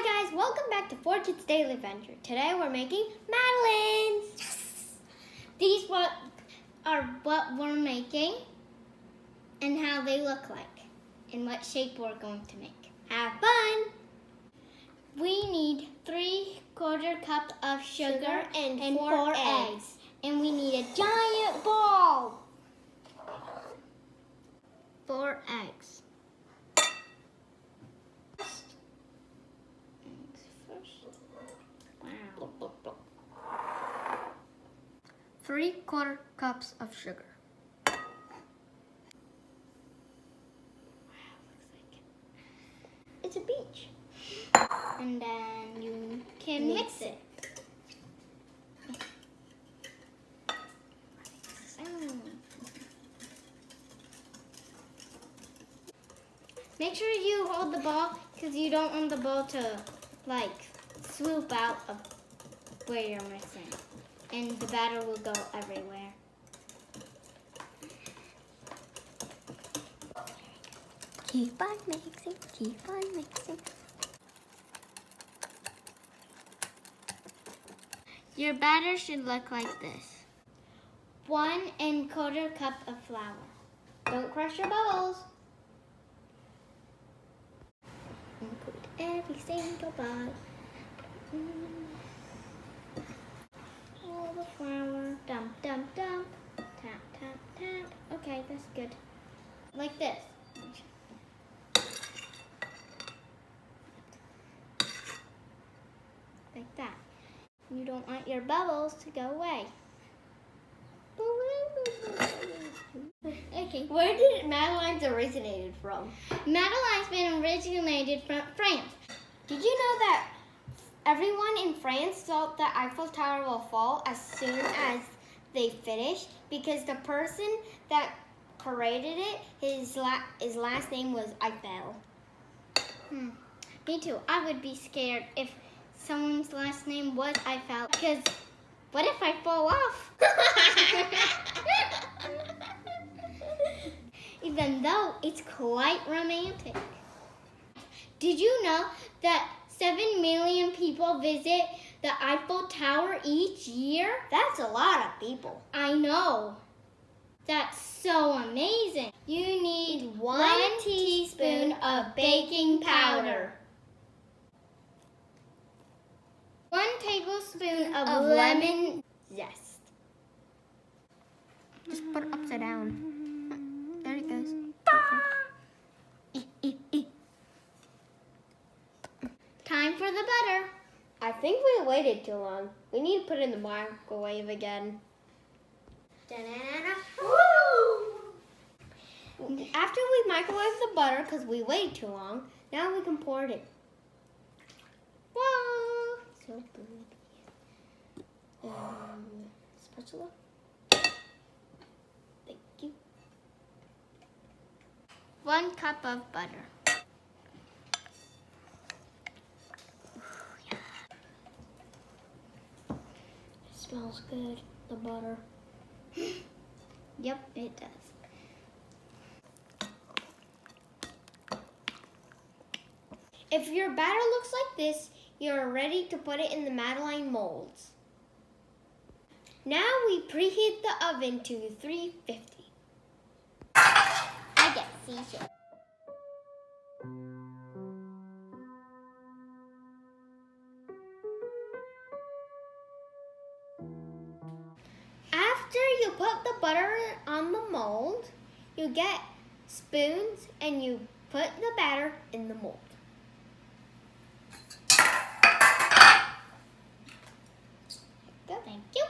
Hi guys, welcome back to 4Kids Daily Adventure. Today we're making Madeleines. Yes! These are what we're making and how they look like and what shape we're going to make. Have fun! We need 3/4 cup of sugar and 4 eggs. And we need a giant bowl. 4 eggs. 3/4 cups of sugar. Wow, looks like it's a beach. And then you can mix it. Make sure you hold the ball because you don't want the ball to swoop out of where you're mixing. And the batter will go everywhere. Keep on mixing, keep on mixing. Your batter should look like this. 1/4 cup of flour. Don't crush your bubbles. And put every single ball. All the flour. Dump, dump, dump. Tap, tap, tap. Okay, that's good. Like this. Like that. You don't want your bubbles to go away. Okay. Where did Madeleine's originated from? Madeleine's been originated from France. Did you know that everyone in France thought the Eiffel Tower will fall as soon as they finished? Because the person that created it, his last name was Eiffel. Me too. I would be scared if someone's last name was Eiffel. Because what if I fall off? Even though it's quite romantic. Did you know that 7 million people visit the Eiffel Tower each year? That's a lot of people. I know. That's so amazing. You need 1 teaspoon of baking powder. 1 tablespoon of lemon zest. Just put it upside down. There it goes. Time for the butter. I think we waited too long. We need to put it in the microwave again. After we microwave the butter, because we waited too long, now we can pour it in. Whoa! So good. Spatula. Thank you. 1 cup of butter. Smells good, the butter. Yep, it does. If your batter looks like this, you're ready to put it in the Madeleine molds. Now we preheat the oven to 350. I get seasick. After you put the butter on the mold, you get spoons and you put the batter in the mold. Thank you.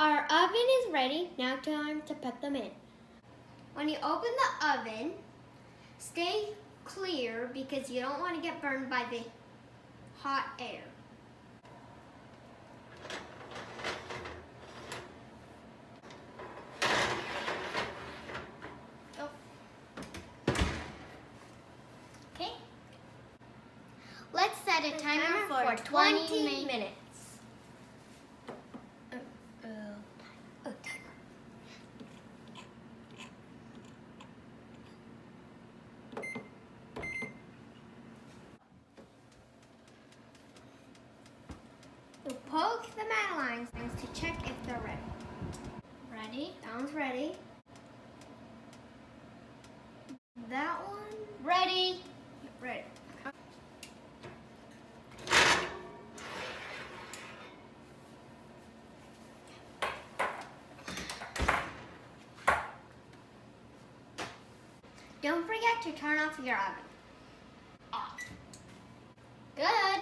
Our oven is ready. Now time to put them in. When you open the oven, stay clear because you don't want to get burned by the hot air. Okay. Let's set a timer for 20 minutes. You poke the Madelines to check if they're ready. Ready? That one's ready. That one, Ready. ready. Don't forget to turn off your oven. Off. Good.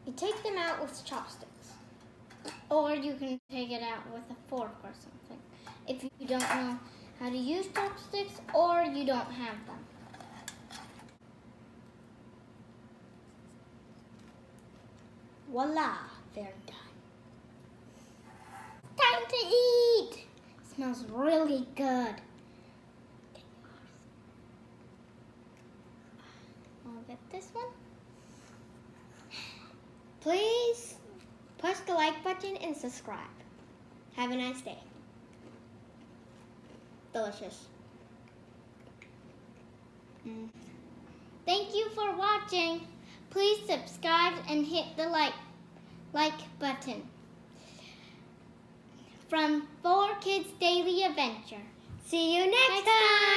You take them out with chopsticks. Or you can take it out with a fork or something. If you don't know how to use chopsticks or you don't have them. Voila, they're done. Time to eat. Smells really good. I'll get this one. Please push the like button and subscribe. Have a nice day. Delicious. Thank you for watching. Please subscribe and hit the like button. From 4 Kids Daily Adventure. See you next time.